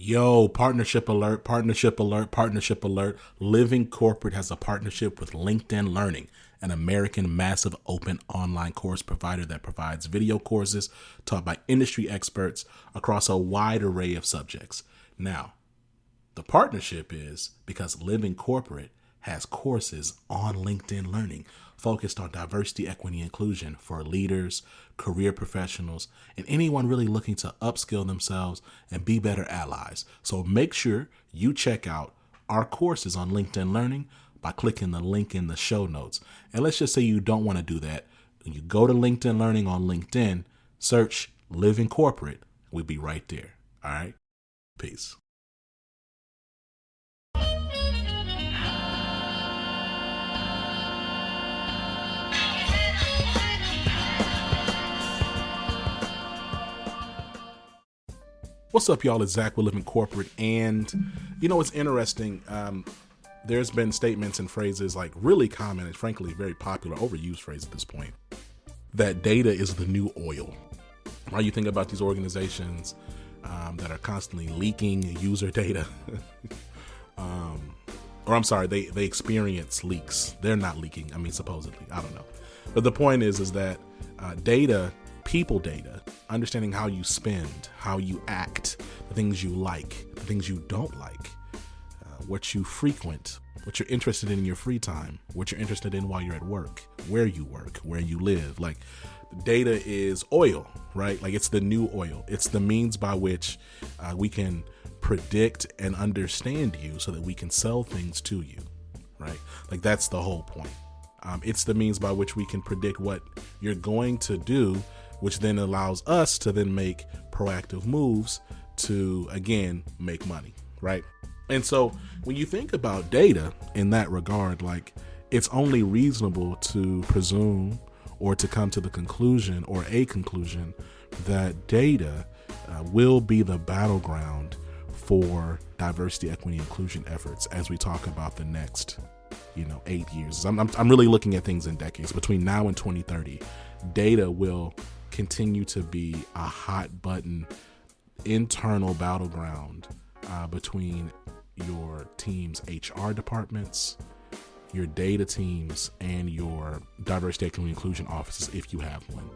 Yo, partnership alert, partnership alert, partnership alert. Living Corporate has a partnership with LinkedIn Learning, an American massive open online course provider that provides video courses taught by industry experts across a wide array of subjects. Now, the partnership is because Living Corporate has courses on LinkedIn Learning focused on diversity, equity, inclusion for leaders, career professionals, and anyone really looking to upskill themselves and be better allies. So make sure you check out our courses on LinkedIn Learning by clicking the link in the show notes. And let's just say you don't want to do that. When you go to LinkedIn Learning on LinkedIn, search Living Corporate. We'll be right there. All right. Peace. What's up, y'all? It's Zach with Living Corporate. And you know, it's interesting. There's been statements and phrases like really common and frankly very popular, overused phrase at this point, that data is the new oil. Right? You think about these organizations that are constantly leaking user data. Or I'm sorry, they experience leaks. They're not leaking. I mean, supposedly. I don't know. But the point is that data, people data, understanding how you spend, how you act, the things you like, the things you don't like, what you frequent, what you're interested in your free time, what you're interested in while you're at work, where you live. Like, data is oil, right? Like, it's the new oil. It's the means by which we can predict and understand you so that we can sell things to you, right? Like, that's the whole point. It's the means by which we can predict what you're going to do, which then allows us to then make proactive moves to, again, make money, right? And so when you think about data in that regard, like, it's only reasonable to presume or to come to the conclusion or a conclusion that data will be the battleground for diversity, equity, inclusion efforts as we talk about the next 8 years. I'm really looking at things in decades. Between now and 2030, data will continue to be a hot button internal battleground between your team's HR departments, your data teams, and your diversity, equity, inclusion offices, if you have one.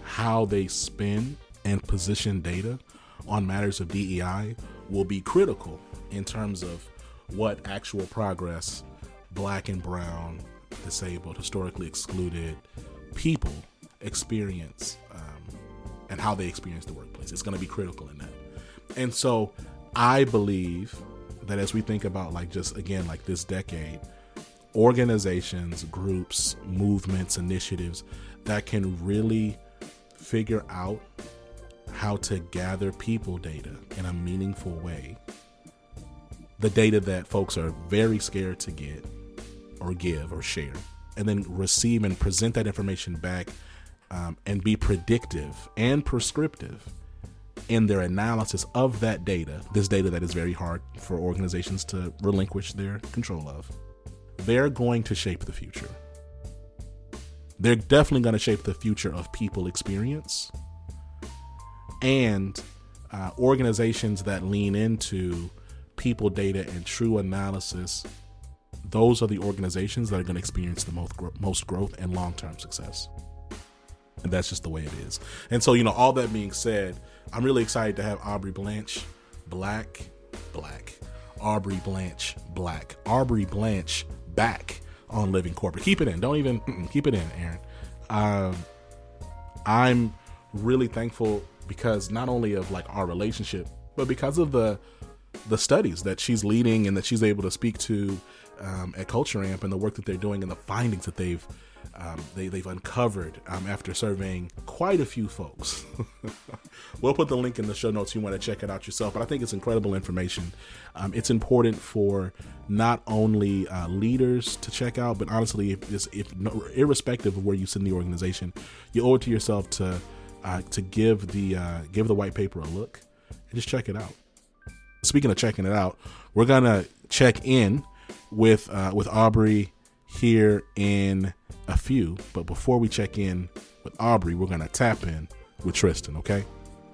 How they spin and position data on matters of DEI will be critical in terms of what actual progress Black and brown, disabled, historically excluded people experience and how they experience the workplace. It's going to be critical in that. And so I believe that as we think about this decade, organizations, groups, movements, initiatives that can really figure out how to gather people data in a meaningful way, the data that folks are very scared to get or give or share, and then receive and present that information back and be predictive and prescriptive in their analysis of that data, this data that is very hard for organizations to relinquish their control of. They're going to shape the future. They're definitely going to shape the future of people experience, and organizations that lean into people data and true analysis, those are the organizations that are going to experience the most growth and long-term success. And that's just the way it is. And so, all that being said, I'm really excited to have Aubrey Blanche, Aubrey Blanche back on Living Corporate. Keep it in. Don't even keep it in, Aaron. I'm really thankful because not only of our relationship, but because of the studies that she's leading and that she's able to speak to at Culture Amp, and the work that they're doing and the findings that they've uncovered after surveying quite a few folks. We'll put the link in the show notes if you want to check it out yourself, but I think it's incredible information. It's important for not only leaders to check out, but honestly, irrespective of where you sit in the organization, you owe it to yourself to give the white paper a look and just check it out. Speaking of checking it out, we're gonna check in with Aubrey here in a few, but before we check in with Aubrey, we're gonna tap in with Tristan. Okay,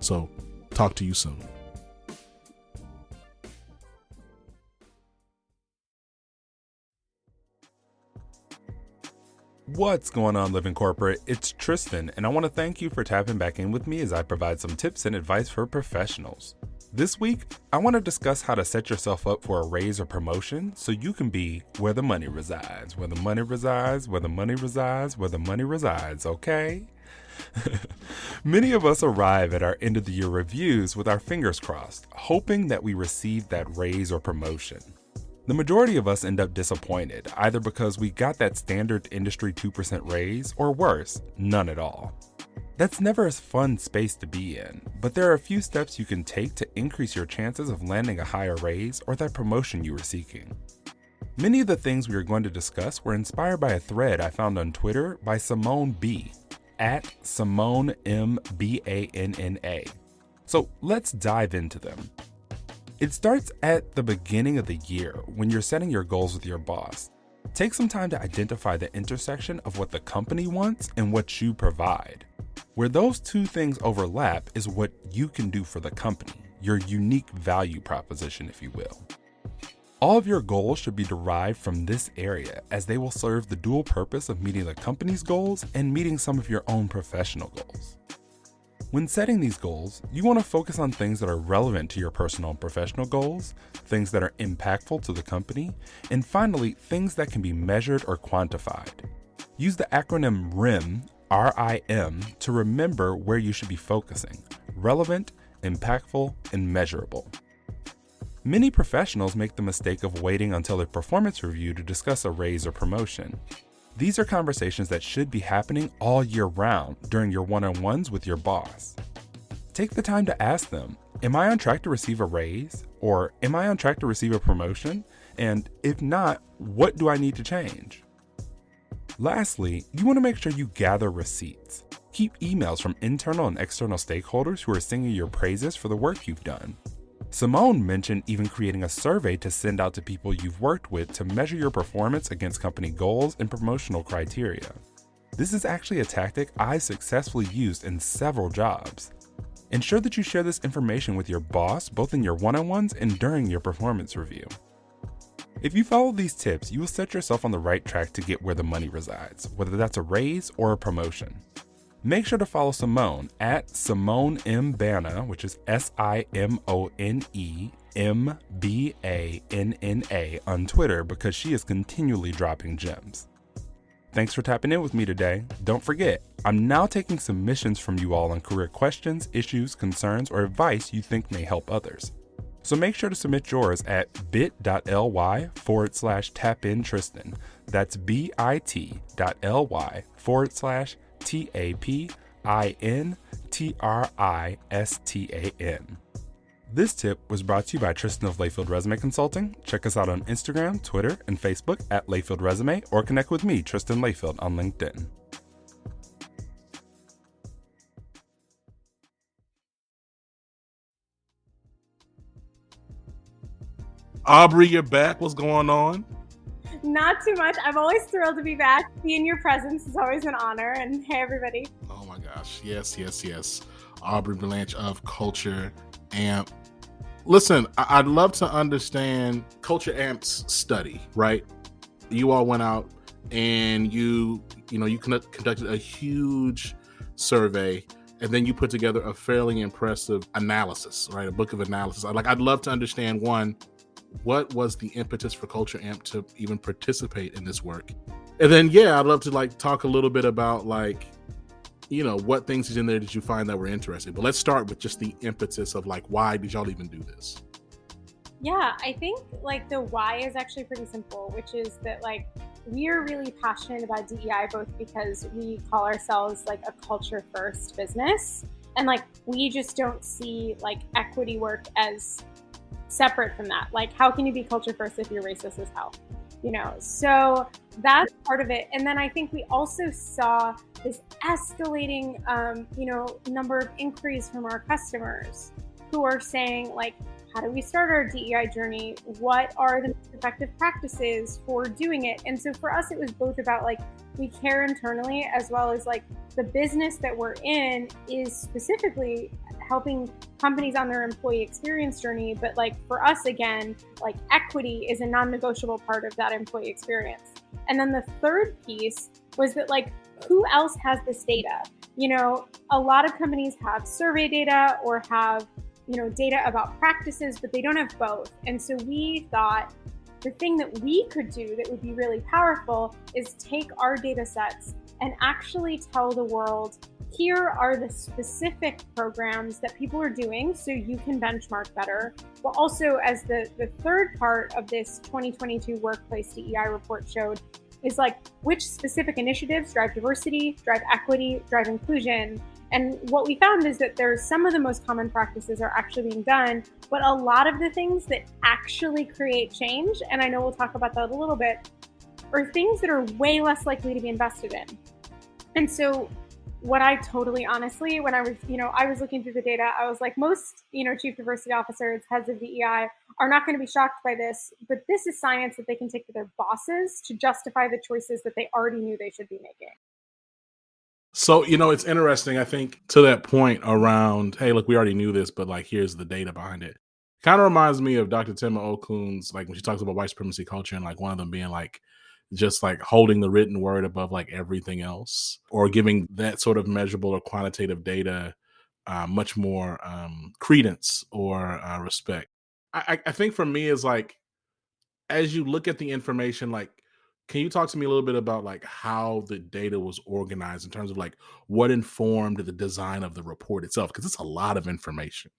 so talk to you soon. What's going on, Living Corporate? It's Tristan, and I want to thank you for tapping back in with me as I provide some tips and advice for professionals. This week, I want to discuss how to set yourself up for a raise or promotion so you can be where the money resides, where the money resides, where the money resides, where the money resides, okay? Many of us arrive at our end of the year reviews with our fingers crossed, hoping that we receive that raise or promotion. The majority of us end up disappointed, either because we got that standard industry 2% raise, or worse, none at all. That's never a fun space to be in, but there are a few steps you can take to increase your chances of landing a higher raise or that promotion you were seeking. Many of the things we are going to discuss were inspired by a thread I found on Twitter by Simone B, at Simone MBANNA. So let's dive into them. It starts at the beginning of the year when you're setting your goals with your boss. Take some time to identify the intersection of what the company wants and what you provide. Where those two things overlap is what you can do for the company, your unique value proposition, if you will. All of your goals should be derived from this area, as they will serve the dual purpose of meeting the company's goals and meeting some of your own professional goals. When setting these goals, you want to focus on things that are relevant to your personal and professional goals, things that are impactful to the company, and finally, things that can be measured or quantified. Use the acronym RIM, R-I-M, to remember where you should be focusing: relevant, impactful, and measurable. Many professionals make the mistake of waiting until a performance review to discuss a raise or promotion. These are conversations that should be happening all year round during your one-on-ones with your boss. Take the time to ask them, am I on track to receive a raise? Or am I on track to receive a promotion? And if not, what do I need to change? Lastly, you want to make sure you gather receipts. Keep emails from internal and external stakeholders who are singing your praises for the work you've done. Simone mentioned even creating a survey to send out to people you've worked with to measure your performance against company goals and promotional criteria. This is actually a tactic I've successfully used in several jobs. Ensure that you share this information with your boss both in your one-on-ones and during your performance review. If you follow these tips, you will set yourself on the right track to get where the money resides, whether that's a raise or a promotion. Make sure to follow Simone at Simone M. Banna, which is SIMONEMBANNA on Twitter, because she is continually dropping gems. Thanks for tapping in with me today. Don't forget, I'm now taking submissions from you all on career questions, issues, concerns, or advice you think may help others. So make sure to submit yours at bit.ly/tapintristan. That's bit.ly/TAPINTRISTAN. This tip was brought to you by Tristan of Layfield Resume Consulting. Check us out on Instagram, Twitter, and Facebook at Layfield Resume, or connect with me, Tristan Layfield, on LinkedIn. Aubrey, you're back. What's going on? Not too much. I'm always thrilled to be back. Being in your presence is always an honor. And hey, everybody. Oh my gosh. Yes. Aubrey Blanche of Culture Amp. Listen, I'd love to understand Culture Amp's study, right? You all went out and you conducted a huge survey, and then you put together a fairly impressive analysis, right? A book of analysis. I'd love to understand, one, what was the impetus for Culture Amp to even participate in this work? And then, I'd love to talk a little bit about what things is in there did you find that were interesting. But let's start with just the impetus of why did y'all even do this? Yeah, I think the why is actually pretty simple, which is that we are really passionate about DEI, both because we call ourselves a culture first business, and we just don't see equity work as separate from that. How can you be culture first if you're racist as hell? So that's part of it. And then I think we also saw this escalating, number of inquiries from our customers who are saying how do we start our DEI journey? What are the most effective practices for doing it? And so for us, it was both about we care internally, as well as the business that we're in is specifically helping companies on their employee experience journey. But for us, again, equity is a non-negotiable part of that employee experience. And then the third piece was that, like, who else has this data? You know, a lot of companies have survey data or have, you know, data about practices, but they don't have both. And so we thought the thing that we could do that would be really powerful is take our data sets and actually tell the world, here are the specific programs that people are doing so you can benchmark better. But also, as the third part of this 2022 Workplace DEI report showed, is like which specific initiatives drive diversity, drive equity, drive inclusion. And what we found is that there's some of the most common practices are actually being done, but a lot of the things that actually create change, and I know we'll talk about that a little bit, are things that are way less likely to be invested in. And so what I totally honestly, when I was, I was looking through the data, I was like, most, chief diversity officers, heads of DEI are not going to be shocked by this, but this is science that they can take to their bosses to justify the choices that they already knew they should be making. So, it's interesting, I think, to that point around, hey, look, we already knew this, but like, here's the data behind it. Kind of reminds me of Dr. Tema Okune's, like when she talks about white supremacy culture and like one of them being like, just like holding the written word above like everything else, or giving that sort of measurable or quantitative data much more credence or respect. I think for me is like, as you look at the information, like, can you talk to me a little bit about like how the data was organized in terms of like what informed the design of the report itself? Because it's a lot of information.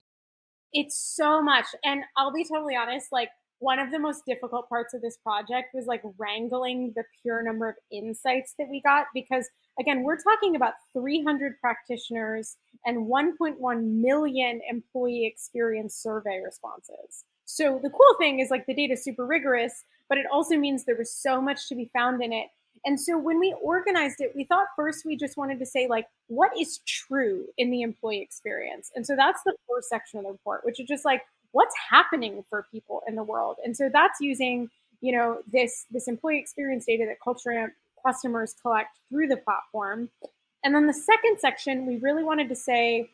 It's so much. And I'll be totally honest, like one of the most difficult parts of this project was like wrangling the pure number of insights that we got, because again, we're talking about 300 practitioners and 1.1 million employee experience survey responses. So the cool thing is like the data is super rigorous, but it also means there was so much to be found in it. And so when we organized it, we thought first we just wanted to say, like, what is true in the employee experience? And so that's the first section of the report, which is just like, what's happening for people in the world? And so that's using, this employee experience data that Culture Amp customers collect through the platform. And then the second section, we really wanted to say,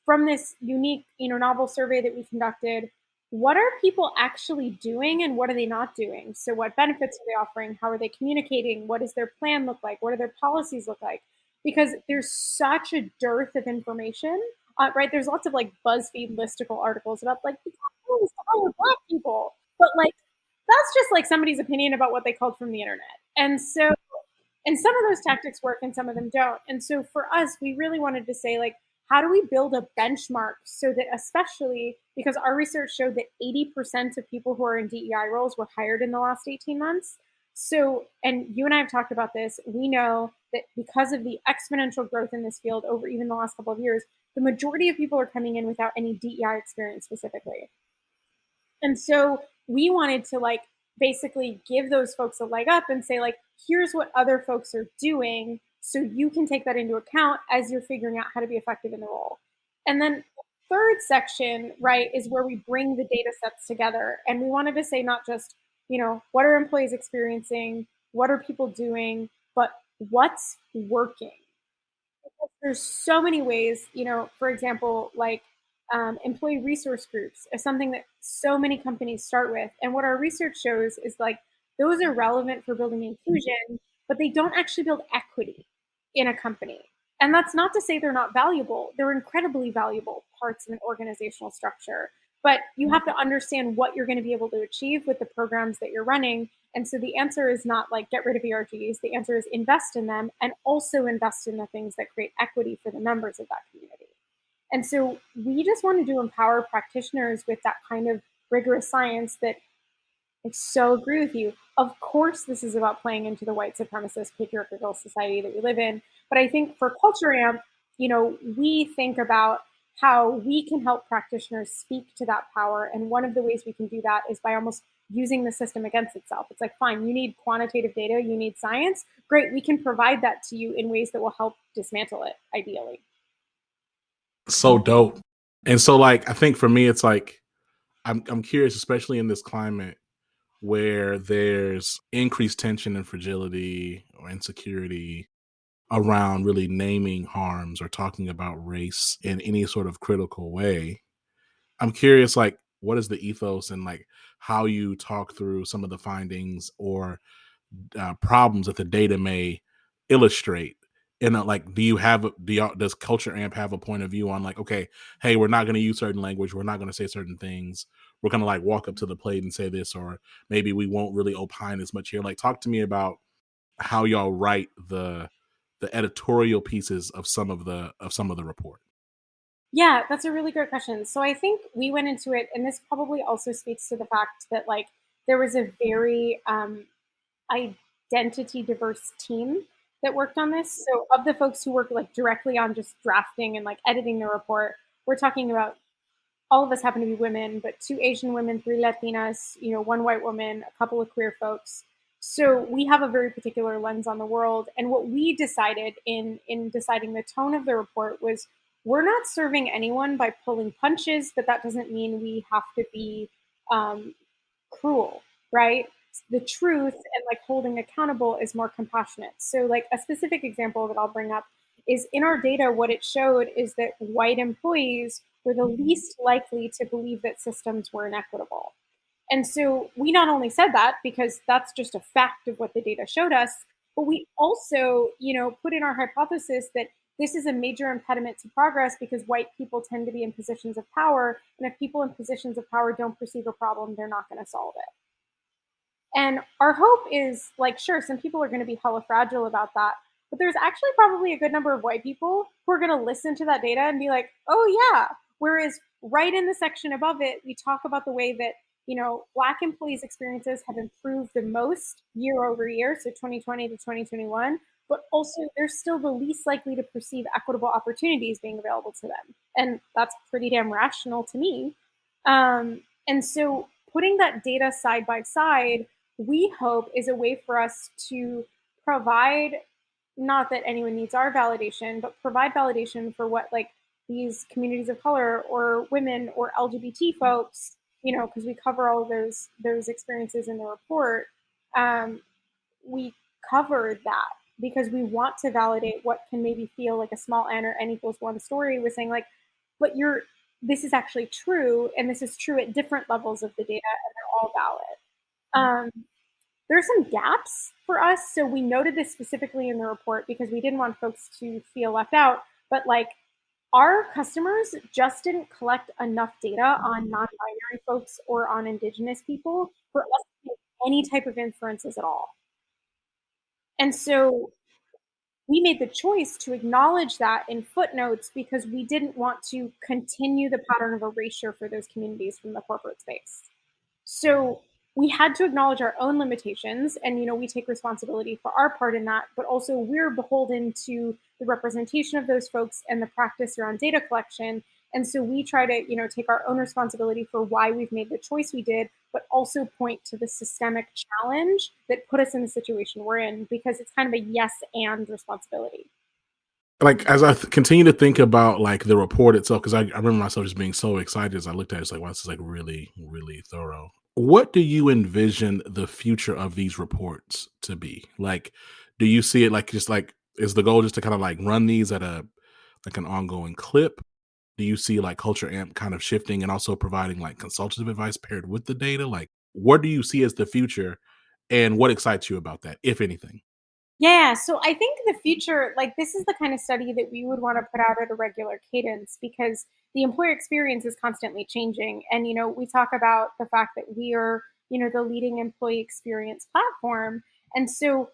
from this unique, novel survey that we conducted, what are people actually doing and what are they not doing? So what benefits are they offering? How are they communicating? What does their plan look like? What do their policies look like? Because there's such a dearth of information, right? There's lots of like BuzzFeed listicle articles about like, Black people, but like, that's just like somebody's opinion about what they called from the internet. And so, and some of those tactics work and some of them don't. And so for us, we really wanted to say, like, how do we build a benchmark so that, especially because our research showed that 80% of people who are in DEI roles were hired in the last 18 months. So, and you and I have talked about this, we know that because of the exponential growth in this field over even the last couple of years, the majority of people are coming in without any DEI experience specifically. And so we wanted to like basically give those folks a leg up and say, like, here's what other folks are doing, so you can take that into account as you're figuring out how to be effective in the role. And then the third section, right, is where we bring the data sets together. And we wanted to say not just, what are employees experiencing, what are people doing, but what's working. Because there's so many ways, for example, like employee resource groups is something that so many companies start with. And what our research shows is like those are relevant for building inclusion, but they don't actually build equity in a company. And that's not to say they're not valuable. They're incredibly valuable parts of an organizational structure. But you have to understand what you're going to be able to achieve with the programs that you're running. And so the answer is not like get rid of ERGs. The answer is invest in them and also invest in the things that create equity for the members of that community. And so we just wanted to empower practitioners with that kind of rigorous science that I so agree with you. Of course, this is about playing into the white supremacist patriarchal society that we live in. But I think for Culture Amp, we think about how we can help practitioners speak to that power. And one of the ways we can do that is by almost using the system against itself. It's like, fine, you need quantitative data, you need science. Great, we can provide that to you in ways that will help dismantle it, ideally. So dope. And so like, I think for me, it's like, I'm curious, especially in this climate where there's increased tension and fragility or insecurity around really naming harms or talking about race in any sort of critical way. I'm curious, like, what is the ethos and like how you talk through some of the findings or problems that the data may illustrate. And like, does Culture Amp have a point of view on like, okay, hey, we're not going to use certain language, we're not going to say certain things, we're going to like walk up to the plate and say this, or maybe we won't really opine as much here. Like, talk to me about how y'all write the editorial pieces of some of the report. Yeah, that's a really great question. So I think we went into it, and this probably also speaks to the fact that like there was a very identity diverse team that worked on this. So of the folks who worked like directly on just drafting and like editing the report, we're talking about all of us happen to be women, but 2 Asian women, 3 Latinas, one white woman, a couple of queer folks. So we have a very particular lens on the world. And what we decided in deciding the tone of the report was we're not serving anyone by pulling punches, but that doesn't mean we have to be um, cruel, right? The truth and like holding accountable is more compassionate. So, like a specific example that I'll bring up is in our data, what it showed is that white employees were the least likely to believe that systems were inequitable. And so we not only said that because that's just a fact of what the data showed us, but we also, put in our hypothesis that this is a major impediment to progress because white people tend to be in positions of power. And if people in positions of power don't perceive a problem, they're not going to solve it. And our hope is like, sure, some people are going to be hella fragile about that. But there's actually probably a good number of white people who are going to listen to that data and be like, oh, yeah. Whereas right in the section above it, we talk about the way that, Black employees' experiences have improved the most year over year, so 2020 to 2021, but also they're still the least likely to perceive equitable opportunities being available to them. And that's pretty damn rational to me. And so putting that data side by side, we hope is a way for us to provide, not that anyone needs our validation, but provide validation for what like these communities of color or women or LGBT folks, because we cover all of those experiences in the report. We cover that because we want to validate what can maybe feel like a small n or n equals 1 story with saying like, but this is actually true, and this is true at different levels of the data, and they're all valid. There are some gaps for us. So we noted this specifically in the report because we didn't want folks to feel left out. But like our customers just didn't collect enough data on non-binary folks or on Indigenous people for us to make any type of inferences at all. And so we made the choice to acknowledge that in footnotes because we didn't want to continue the pattern of erasure for those communities from the corporate space. So we had to acknowledge our own limitations, and we take responsibility for our part in that, but also we're beholden to the representation of those folks and the practice around data collection. And so we try to take our own responsibility for why we've made the choice we did, but also point to the systemic challenge that put us in the situation we're in, because it's kind of a yes and responsibility. Like, as I continue to think about like the report itself, because I remember myself just being so excited as I looked at it. It's like, wow, this is like really, really thorough. What do you envision the future of these reports to be? Like, do you see it like just like, is the goal just to kind of like run these at an ongoing clip? Do you see like Culture Amp kind of shifting and also providing like consultative advice paired with the data? Like, what do you see as the future, and what excites you about that, if anything? Yeah, so I think the future, like this is the kind of study that we would want to put out at a regular cadence because the employer experience is constantly changing. And, we talk about the fact that we are, the leading employee experience platform. And so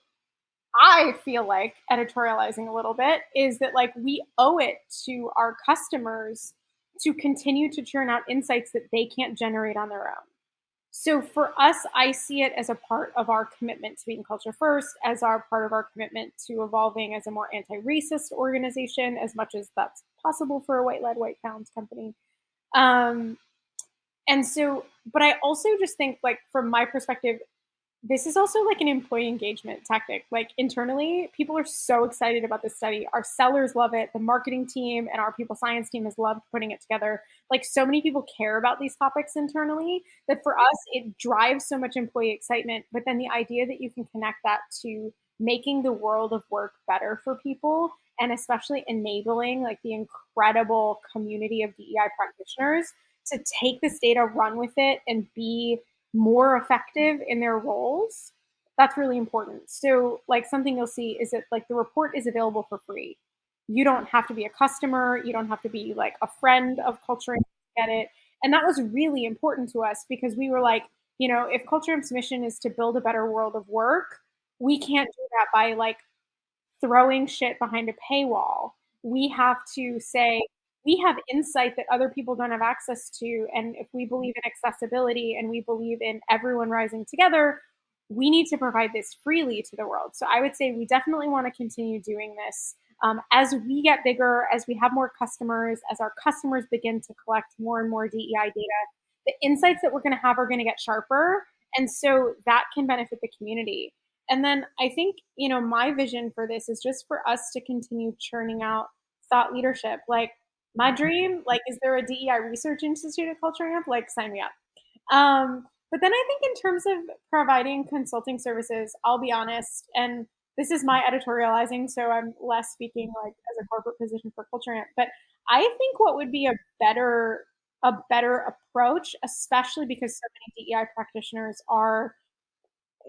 I feel like editorializing a little bit is that like we owe it to our customers to continue to churn out insights that they can't generate on their own. So for us, I see it as a part of our commitment to being culture first, as our part of our commitment to evolving as a more anti-racist organization, as much as that's possible for a white-led, white-found company. And so, but I also just think like from my perspective, this is also like an employee engagement tactic. Like internally, people are so excited about this study. Our sellers love it. The marketing team and our people science team has loved putting it together. Like so many people care about these topics internally that for us, it drives so much employee excitement. But then the idea that you can connect that to making the world of work better for people and especially enabling like the incredible community of DEI practitioners to take this data, run with it, and be more effective in their roles, That's really important. So like something you'll see is that like the report is available for free. You don't have to be a customer. You don't have to be like a friend of Culture Amp to get it. And that was really important to us because we were like, if Culture Amp's mission is to build a better world of work, we can't do that by like throwing shit behind a paywall. We have to say, we have insight that other people don't have access to. And if we believe in accessibility and we believe in everyone rising together, we need to provide this freely to the world. So I would say we definitely want to continue doing this. As we get bigger, as we have more customers, as our customers begin to collect more and more DEI data, the insights that we're going to have are going to get sharper. And so that can benefit the community. And then I think, my vision for this is just for us to continue churning out thought leadership. Like my dream, like, is there a DEI research institute at Culture Amp? Like, sign me up. But then I think in terms of providing consulting services, I'll be honest, and this is my editorializing, so I'm less speaking like as a corporate position for Culture Amp, but I think what would be a better approach, especially because so many DEI practitioners are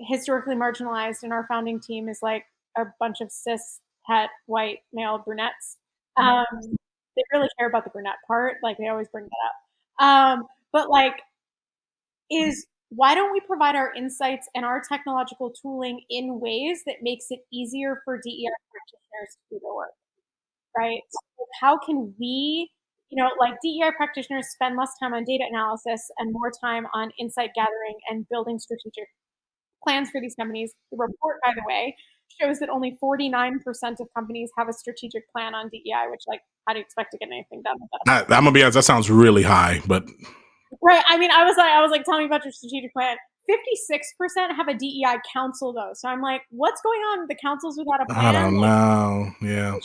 historically marginalized and our founding team is like a bunch of cis het white male brunettes. They really care about the brunette part, like they always bring that up. But like, is why don't we provide our insights and our technological tooling in ways that makes it easier for DEI practitioners to do their work, right? So how can we, like DEI practitioners spend less time on data analysis and more time on insight gathering and building strategic plans for these companies. The report, by the way, shows that only 49% of companies have a strategic plan on DEI, which, like, how do you expect to get anything done with that? I'm gonna be honest, that sounds really high, but right. I mean, I was like, tell me about your strategic plan. 56% have a DEI council, though. So I'm like, what's going on with the councils without a plan? I don't know. Yeah.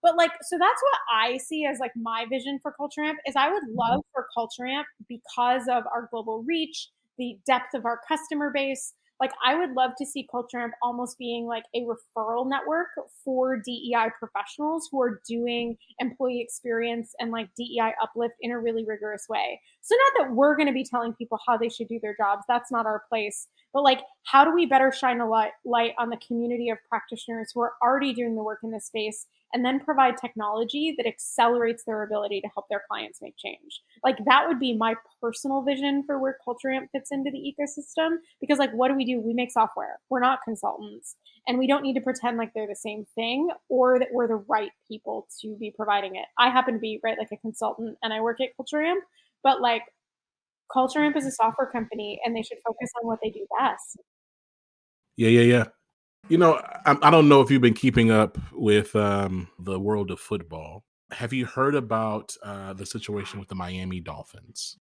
But like, so that's what I see as like my vision for Culture Amp is I would love for Culture Amp, because of our global reach, the depth of our customer base, like I would love to see Culture Amp almost being like a referral network for DEI professionals who are doing employee experience and like DEI uplift in a really rigorous way. So not that we're going to be telling people how they should do their jobs. That's not our place. But like, how do we better shine a light on the community of practitioners who are already doing the work in this space and then provide technology that accelerates their ability to help their clients make change? Like that would be my personal vision for where Culture Amp fits into the ecosystem. Because like, what do? We make software. We're not consultants. And we don't need to pretend like they're the same thing or that we're the right people to be providing it. I happen to be, right, like a consultant and I work at Culture Amp, but like Culture Amp is a software company and they should focus on what they do best. Yeah. I don't know if you've been keeping up with the world of football. Have you heard about the situation with the Miami Dolphins?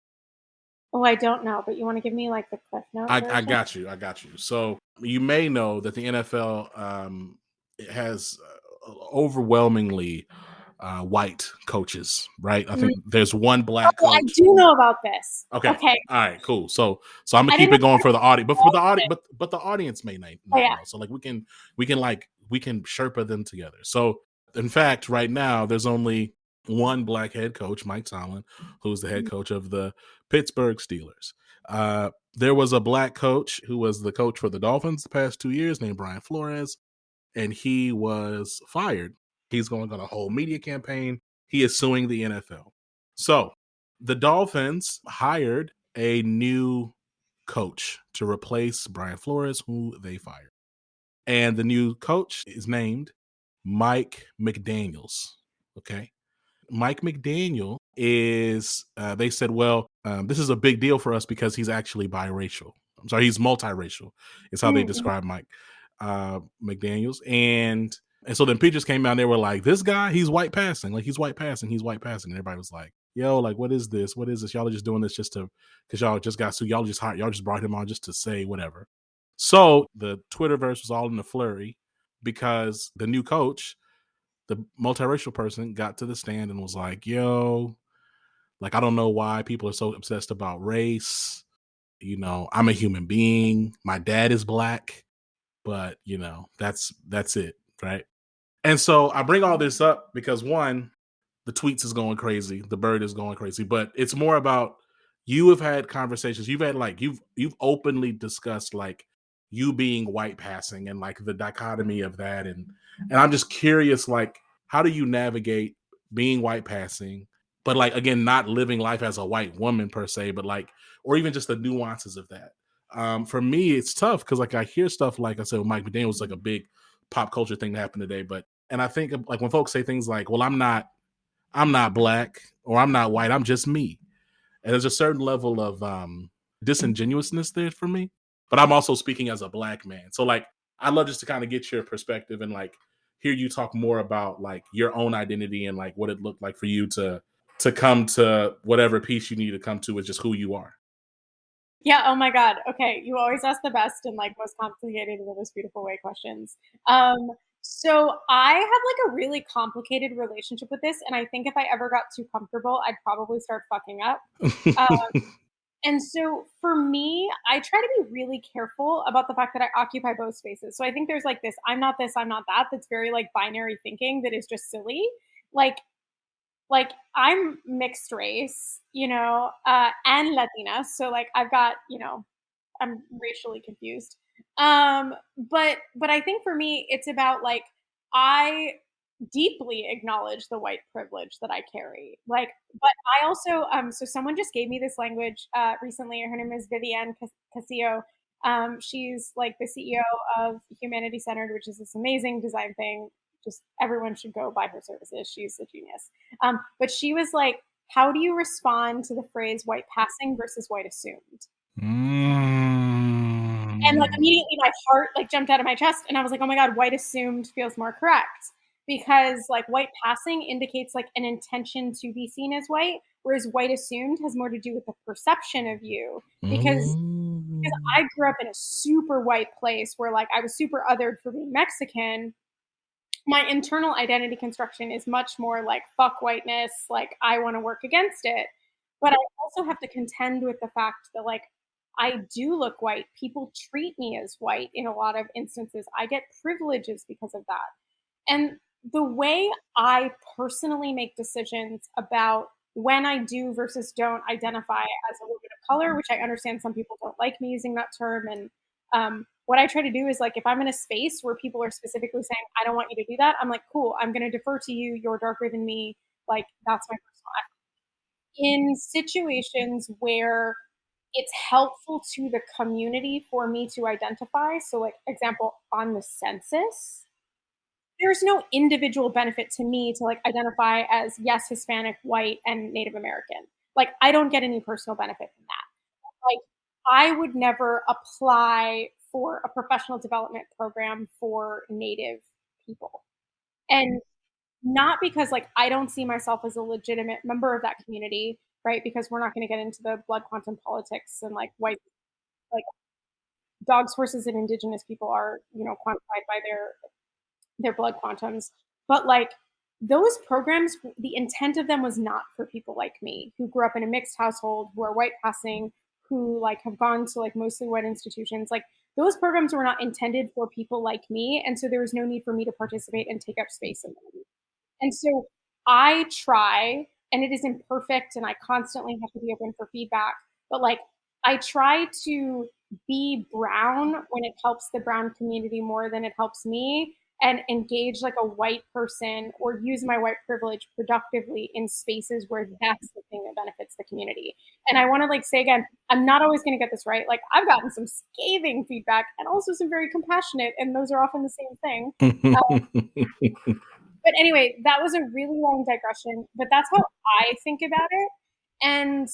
Oh, I don't know, but you want to give me like the cliff notes? I got you. So you may know that the NFL has overwhelmingly white coaches, right? I think there's one black coach. I do know about this. Okay. All right, cool. So I'm gonna keep it going for the audience, but for the audience, but the audience may not know. So like we can Sherpa them together. So in fact, right now there's only one black head coach, Mike Tomlin, who's the head coach of the Pittsburgh Steelers. There was a black coach who was the coach for the Dolphins the past 2 years named Brian Flores, and he was fired. He's going on a whole media campaign. He is suing the NFL. So the Dolphins hired a new coach to replace Brian Flores, who they fired. And the new coach is named Mike McDaniels. Okay. Mike McDaniel is, they said, well, this is a big deal for us because he's actually biracial. I'm sorry, he's multiracial. It's how they describe Mike McDaniels. And so then pitchers came out and they were like, this guy, he's white passing. Like, he's white passing. And everybody was like, yo, like, what is this? Y'all are just doing this just to, because y'all just got sued. Y'all just brought him on just to say whatever. So the Twitterverse was all in a flurry because the new coach, the multiracial person, got to the stand and was like, yo, like, I don't know why people are so obsessed about race. I'm a human being. My dad is black, but that's it. Right. And so I bring all this up because one, the tweets is going crazy. The bird is going crazy, but it's more about, you have had conversations. You've had you've openly discussed you being white passing and like the dichotomy of that. And I'm just curious, like, how do you navigate being white passing, but like, again, not living life as a white woman per se, but like, or even just the nuances of that. For me, it's tough because like I hear stuff like I said, with Mike McDaniel was like a big pop culture thing that happened today. But, and I think like when folks say things like, well, I'm not black or I'm not white, I'm just me. And there's a certain level of disingenuousness there for me. But I'm also speaking as a black man. So like, I'd love just to kind of get your perspective and like hear you talk more about like your own identity and like what it looked like for you to come to whatever piece you need to come to with just who you are. Yeah. Oh my God. Okay. You always ask the best and like most complicated in the most beautiful way questions. So I have like a really complicated relationship with this, and I think if I ever got too comfortable, I'd probably start fucking up. And so for me, I try to be really careful about the fact that I occupy both spaces. So I think there's like this, I'm not this, I'm not that. That's very like binary thinking that is just silly. Like I'm mixed race, and Latina. So like I've got, I'm racially confused. But I think for me, it's about like I deeply acknowledge the white privilege that I carry. Like, but I also so someone just gave me this language recently. Her name is Vivienne Casillo. She's like the CEO of Humanity Centered, which is this amazing design thing. Just everyone should go buy her services. She's a genius. But she was like, how do you respond to the phrase white passing versus white assumed? And like immediately my heart like jumped out of my chest and I was like, oh my God, white assumed feels more correct. Because like white passing indicates like an intention to be seen as white, whereas white assumed has more to do with the perception of you. Because I grew up in a super white place where like I was super othered for being Mexican. My internal identity construction is much more like fuck whiteness, like I want to work against it. But I also have to contend with the fact that like I do look white. People treat me as white in a lot of instances. I get privileges because of that. And the way I personally make decisions about when I do versus don't identify as a woman of color, which I understand some people don't like me using that term. And what I try to do is like, if I'm in a space where people are specifically saying, I don't want you to do that, I'm like, cool, I'm going to defer to you. You're darker than me. Like, that's my personal effort. In situations where it's helpful to the community for me to identify. So like example, on the census, there's no individual benefit to me to like identify as yes, Hispanic, white, and Native American. Like I don't get any personal benefit from that. Like I would never apply for a professional development program for Native people. And not because like I don't see myself as a legitimate member of that community, right? Because we're not going to get into the blood quantum politics and like white, like dogs, horses, and indigenous people are, quantified by their blood quantums. But like those programs, the intent of them was not for people like me who grew up in a mixed household, who are white passing, who like have gone to like mostly white institutions. Like those programs were not intended for people like me. And so there was no need for me to participate and take up space in them. And so I try, and it is imperfect, and I constantly have to be open for feedback, but like I try to be brown when it helps the brown community more than it helps me, and engage like a white person or use my white privilege productively in spaces where that's the thing that benefits the community. And I want to like say again, I'm not always going to get this right. Like I've gotten some scathing feedback and also some very compassionate, and those are often the same thing. But anyway, that was a really long digression, but that's how I think about it. And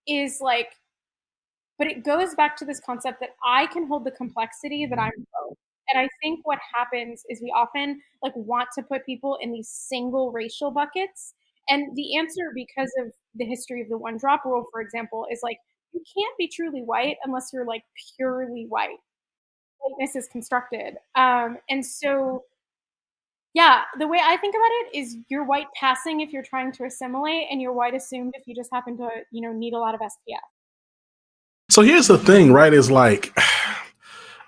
is like, but it goes back to this concept that I can hold the complexity that I'm both. And I think what happens is we often like want to put people in these single racial buckets. And the answer, because of the history of the one drop rule, for example, is like, you can't be truly white unless you're like purely white. Whiteness is constructed. And so yeah, the way I think about it is you're white passing if you're trying to assimilate, and you're white assumed if you just happen to, need a lot of SPF. So here's the thing, right? Is like,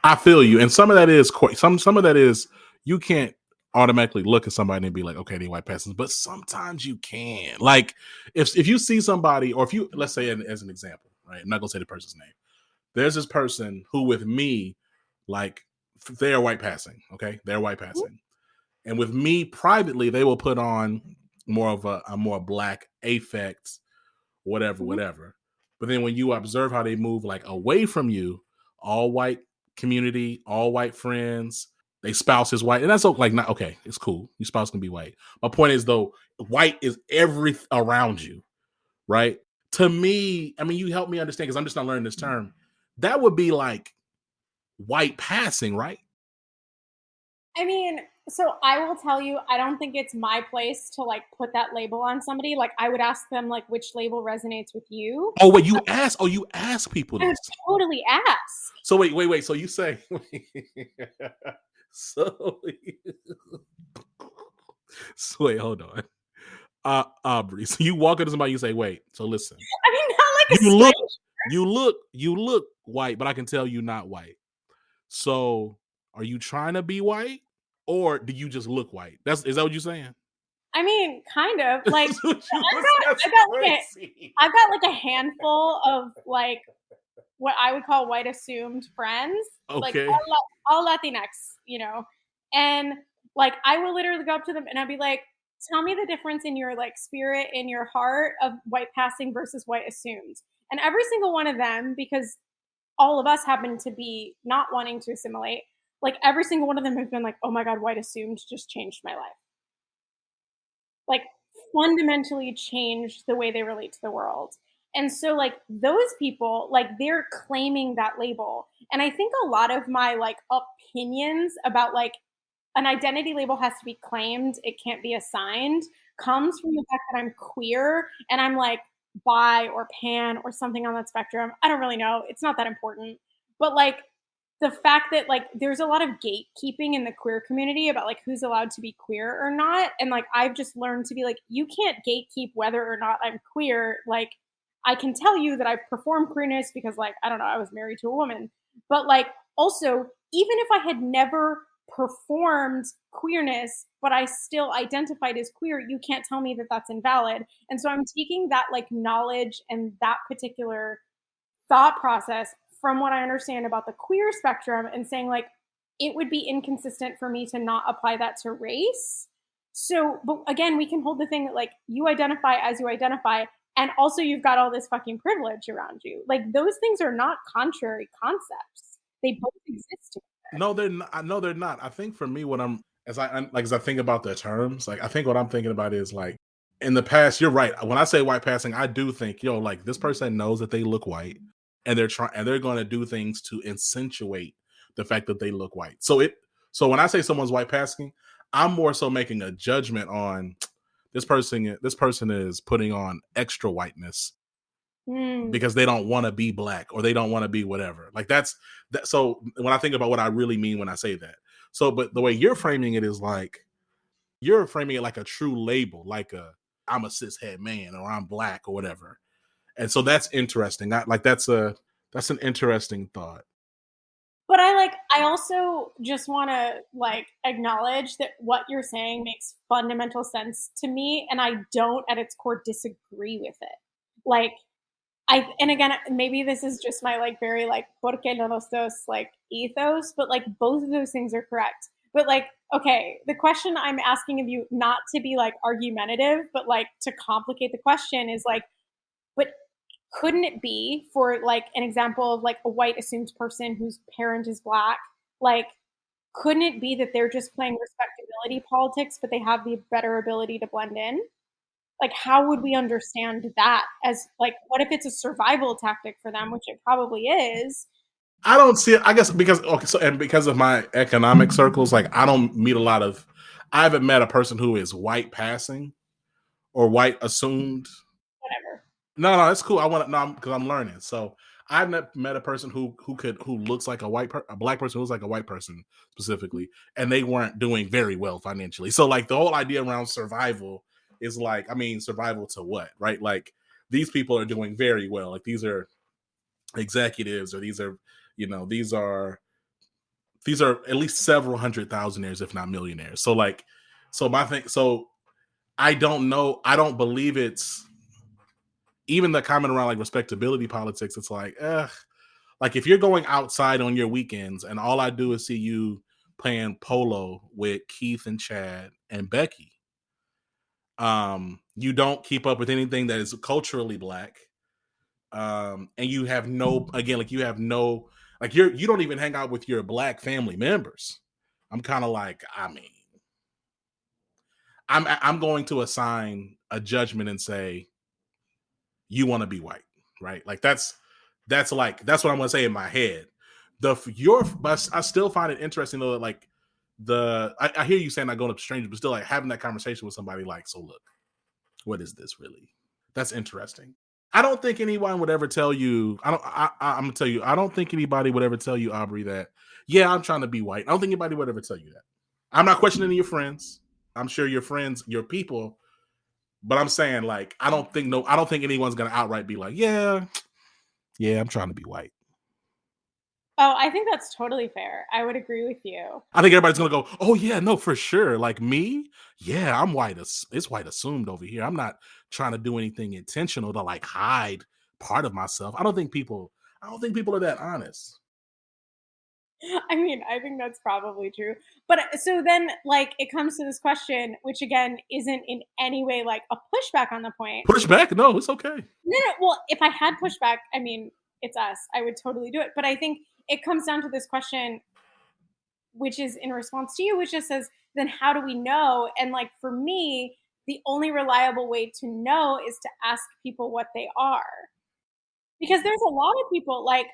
I feel you, and some of that is some of that is you can't automatically look at somebody and be like, okay, they white passing, but sometimes you can. Like, if you see somebody, or if you, let's say as an example, right? I'm not gonna say the person's name. There's this person who, with me, like they are white passing. Okay, they're white passing. And with me privately, they will put on more of a more black affect, whatever. But then when you observe how they move like away from you, all white community, all white friends, they spouse is white, and that's like not okay. It's cool. Your spouse can be white. My point is though, white is every around you, right? To me, I mean, you help me understand because I'm just not learning this term. That would be like white passing, right? I mean, so I will tell you, I don't think it's my place to like put that label on somebody. Like I would ask them like which label resonates with you. Oh wait, you ask? Oh, you ask people I would this? totally ask. So wait. So you say, so, so wait, hold on. Aubrey. So you walk up to somebody, you say, wait, so listen. I mean, not like a You look white, but I can tell you not white. So are you trying to be white? Or do you just look white? Is that what you're saying? I mean, kind of like I've I've got like a handful of like what I would call white assumed friends, like okay. all Latinx, and like I will literally go up to them and I'd be like, tell me the difference in your like spirit, in your heart of white passing versus white assumed. And every single one of them, because all of us happen to be not wanting to assimilate, like every single one of them have been like, oh my God, white assumed just changed my life. Like fundamentally changed the way they relate to the world. And so like those people, like they're claiming that label. And I think a lot of my like opinions about like an identity label has to be claimed, it can't be assigned, comes from the fact that I'm queer and I'm like bi or pan or something on that spectrum. I don't really know. It's not that important. But like the fact that like there's a lot of gatekeeping in the queer community about like who's allowed to be queer or not, and like I've just learned to be like, you can't gatekeep whether or not I'm queer. Like I can tell you that I've performed queerness because like I don't know, I was married to a woman, but like also even if I had never performed queerness but I still identified as queer, you can't tell me that that's invalid. And so I'm taking that like knowledge and that particular thought process from what I understand about the queer spectrum and saying like it would be inconsistent for me to not apply that to race. So, but again, we can hold the thing that like you identify as you identify, and also you've got all this fucking privilege around you. Like those things are not contrary concepts. They both exist together. No, they're not. No, they're not. I think for me, what as I think about the terms, like I think what I'm thinking about is like in the past, you're right. When I say white passing, I do think, like this person knows that they look white and they're going to do things to accentuate the fact that they look white. So when I say someone's white passing, I'm more so making a judgment on this person is putting on extra whiteness because they don't want to be black or they don't want to be whatever. Like that's that. So when I think about what I really mean when I say that, but the way you're framing it is like you're framing it like a true label, like I'm a cishet man or I'm black or whatever. And so that's interesting. That's an interesting thought. But I also just want to like acknowledge that what you're saying makes fundamental sense to me, and I don't at its core disagree with it. Like and again, maybe this is just my like very like porque no los dos like ethos, but like both of those things are correct. But like, okay, the question I'm asking of you, not to be like argumentative, but like to complicate the question is like, but couldn't it be for like an example of like a white assumed person whose parent is black, like couldn't it be that they're just playing respectability politics but they have the better ability to blend in? Like how would we understand that as like what if it's a survival tactic for them, which it probably is? I don't see it, I guess, because because of my economic circles, like I haven't met a person who is white passing or white assumed. Whatever. No, it's cool. I want to know because I'm learning. So I've met a person who looks like a black person who looks like a white person specifically, and they weren't doing very well financially. So like the whole idea around survival is like, I mean, survival to what, right? Like these people are doing very well. Like these are executives, or these are at least several hundred thousandaires, if not millionaires. So like, I don't know. I don't believe it's even the comment around like respectability politics. It's like, Like if you're going outside on your weekends and all I do is see you playing polo with Keith and Chad and Becky, you don't keep up with anything that is culturally black, and you have no, again, like you have no, like you don't even hang out with your black family members. I'm kind of like, I mean, I'm going to assign a judgment and say you want to be white, right? Like that's what I'm gonna say in my head. But I still find it interesting though that like I hear you saying not going up to strangers, but still like having that conversation with somebody like, so look, what is this really? That's interesting. I don't think anyone would ever tell you. I'm gonna tell you. I don't think anybody would ever tell you, Aubrey, that yeah, I'm trying to be white. I don't think anybody would ever tell you that. I'm not questioning your friends. I'm sure your friends, your people, but I'm saying like I don't think anyone's gonna outright be like, yeah, I'm trying to be white. Oh, I think that's totally fair. I would agree with you. I think everybody's gonna go, oh yeah, no, for sure. Like me, yeah, I'm white. It's white assumed over here. I'm not trying to do anything intentional to like hide part of myself. I don't think people are that honest. I mean, I think that's probably true. But so then, like, it comes to this question, which again isn't in any way like a pushback on the point. Push back? No, it's okay. No. Well, if I had pushback, I mean, it's us. I would totally do it. But I think it comes down to this question, which is in response to you, which just says, then how do we know? And like for me, the only reliable way to know is to ask people what they are. Because there's a lot of people, like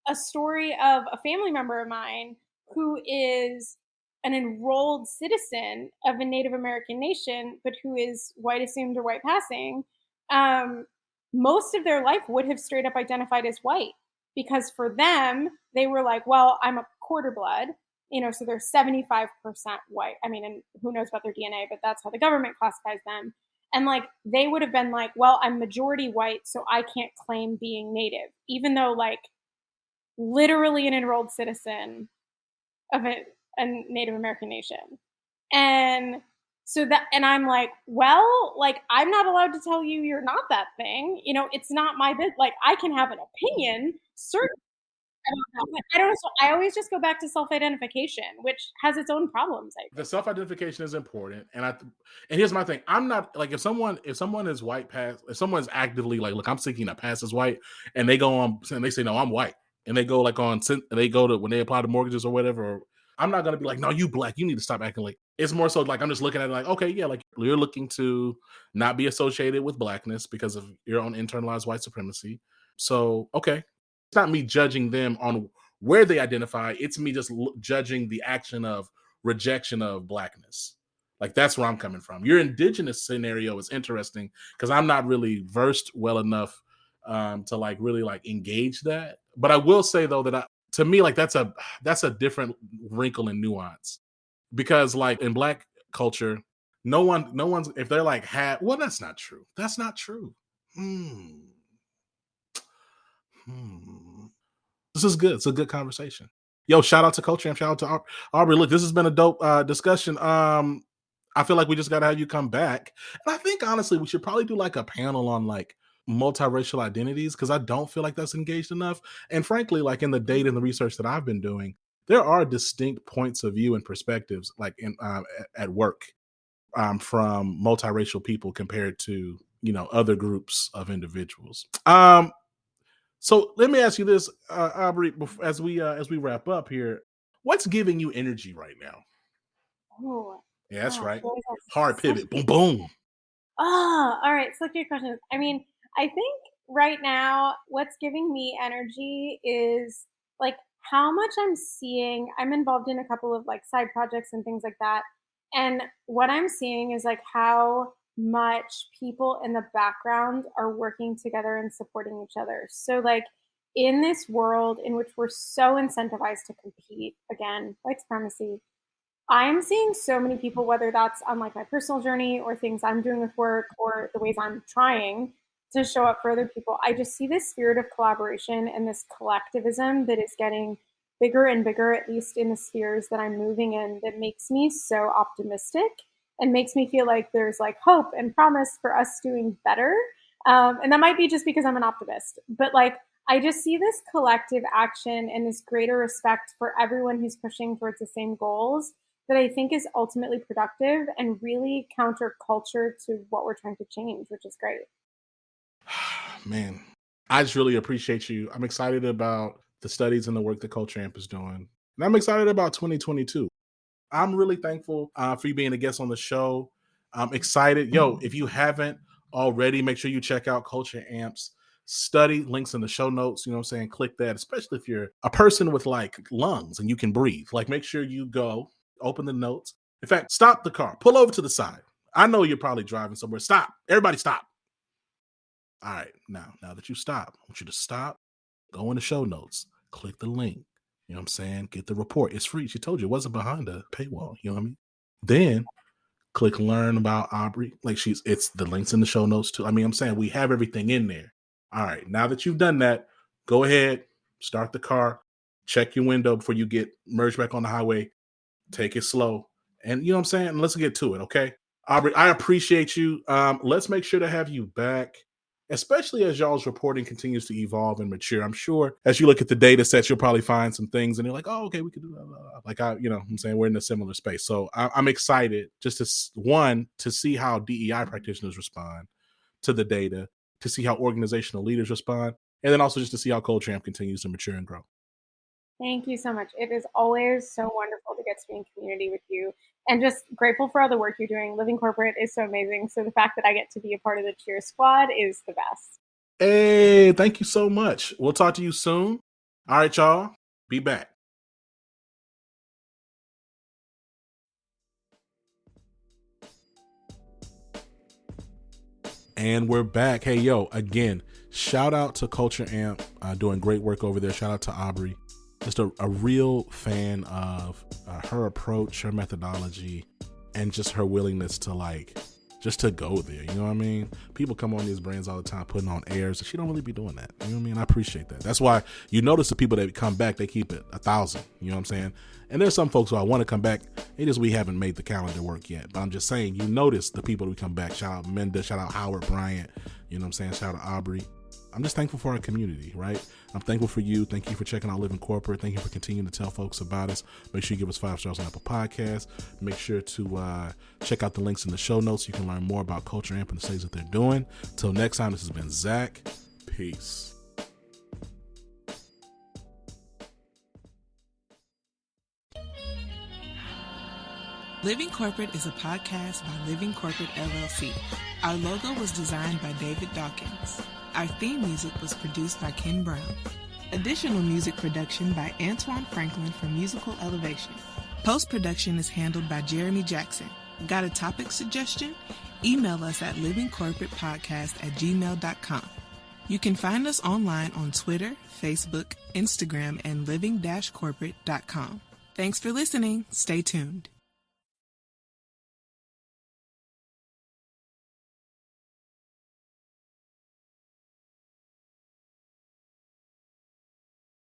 a story of a family member of mine who is an enrolled citizen of a Native American nation, but who is white assumed or white passing, most of their life would have straight up identified as white because for them, they were like, well, I'm a quarter blood, so they're 75% white. I mean, and who knows about their DNA, but that's how the government classifies them. And like, they would have been like, well, I'm majority white, so I can't claim being Native, even though like literally an enrolled citizen of a Native American nation. And so and I'm like, well, like, I'm not allowed to tell you you're not that thing. It's not my business. Like, I can have an opinion, certainly. I don't know. So I always just go back to self-identification, which has its own problems. I think. The self-identification is important, and here's my thing: I'm not like if someone is white pass, if someone's actively like, look, I'm seeking to pass as white, and they go on and they say, no, I'm white, and they go like they go to when they apply to mortgages or whatever. I'm not gonna be like, no, you black, you need to stop acting like. It's more so like I'm just looking at it like, okay, yeah, like you're looking to not be associated with blackness because of your own internalized white supremacy. So okay. It's not me judging them on where they identify. It's me just judging the action of rejection of blackness. Like that's where I'm coming from. Your indigenous scenario is interesting because I'm not really versed well enough to like really like engage that. But I will say though that to me like that's a different wrinkle and nuance because like in black culture, no one's if they're like well that's not true. That's not true. This is good. It's a good conversation. Yo, shout out to Culture and shout out to Aubrey. Look, this has been a dope discussion. I feel like we just got to have you come back. And I think honestly, we should probably do like a panel on like multiracial identities because I don't feel like that's engaged enough. And frankly, like in the data and the research that I've been doing, there are distinct points of view and perspectives like in at work from multiracial people compared to other groups of individuals. So let me ask you this, Aubrey, as we wrap up here, what's giving you energy right now? Oh, yeah, that's right. Hard pivot, boom, boom. Oh, all right. So good questions. I mean, I think right now, what's giving me energy is like how much I'm seeing. I'm involved in a couple of like side projects and things like that, and what I'm seeing is like how much people in the background are working together and supporting each other. So like in this world in which we're so incentivized to compete, again, white supremacy, I'm seeing so many people, whether that's on like my personal journey or things I'm doing with work or the ways I'm trying to show up for other people. I just see this spirit of collaboration and this collectivism that is getting bigger and bigger, at least in the spheres that I'm moving in, that makes me so optimistic and makes me feel like there's like hope and promise for us doing better. And that might be just because I'm an optimist, but like I just see this collective action and this greater respect for everyone who's pushing towards the same goals that I think is ultimately productive and really counterculture to what we're trying to change, which is great. Man, I just really appreciate you. I'm excited about the studies and the work that Culture Amp is doing. And I'm excited about 2022. I'm really thankful for you being a guest on the show. I'm excited. Yo, if you haven't already, make sure you check out Culture Amp's study. Links in the show notes. You know what I'm saying? Click that, especially if you're a person with like lungs and you can breathe. Like, make sure you go, open the notes. In fact, stop the car, pull over to the side. I know you're probably driving somewhere. Stop. Everybody stop. All right, now that you stop, I want you to stop, go in the show notes, click the link. You know what I'm saying? Get the report. It's free. She told you it wasn't behind a paywall. You know what I mean? Then click learn about Aubrey. Like it's the links in the show notes too. I mean, I'm saying we have everything in there. All right, now that you've done that, go ahead, start the car, check your window before you get merged back on the highway. Take it slow. And you know what I'm saying? Let's get to it, okay? Aubrey, I appreciate you. Let's make sure to have you back, especially as y'all's reporting continues to evolve and mature. I'm sure as you look at the data sets, you'll probably find some things and you're like, oh, okay, we could do that. Like, I'm saying we're in a similar space. So I'm excited just to see how DEI practitioners respond to the data, to see how organizational leaders respond, and then also just to see how Culture Amp continues to mature and grow. Thank you so much. It is always so wonderful to get to be in community with you, and just grateful for all the work you're doing. Living Corporate is so amazing. So the fact that I get to be a part of the Cheer Squad is the best. Hey, thank you so much. We'll talk to you soon. All right, y'all. Be back. And we're back. Hey, yo, again, shout out to Culture Amp, doing great work over there. Shout out to Aubrey. Just a real fan of her approach, her methodology, and just her willingness to just to go there. You know what I mean? People come on these brands all the time putting on airs. She don't really be doing that. You know what I mean? I appreciate that. That's why you notice the people that come back, they keep it 1,000. You know what I'm saying? And there's some folks who I want to come back. It is we haven't made the calendar work yet. But I'm just saying, you notice the people who come back. Shout out Minda, shout out Howard Bryant. You know what I'm saying? Shout out Aubrey. I'm just thankful for our community, right? I'm thankful for you. Thank you for checking out Living Corporate. Thank you for continuing to tell folks about us. Make sure you give us 5 stars on Apple Podcasts. Make sure to check out the links in the show notes. You can learn more about Culture Amp and the things that they're doing. Till next time, this has been Zach. Peace. Living Corporate is a podcast by Living Corporate LLC. Our logo was designed by David Dawkins. Our theme music was produced by Ken Brown. Additional music production by Antoine Franklin for Musical Elevation. Post-production is handled by Jeremy Jackson. Got a topic suggestion? Email us at livingcorporatepodcast@gmail.com. You can find us online on Twitter, Facebook, Instagram, and living-corporate.com. Thanks for listening. Stay tuned.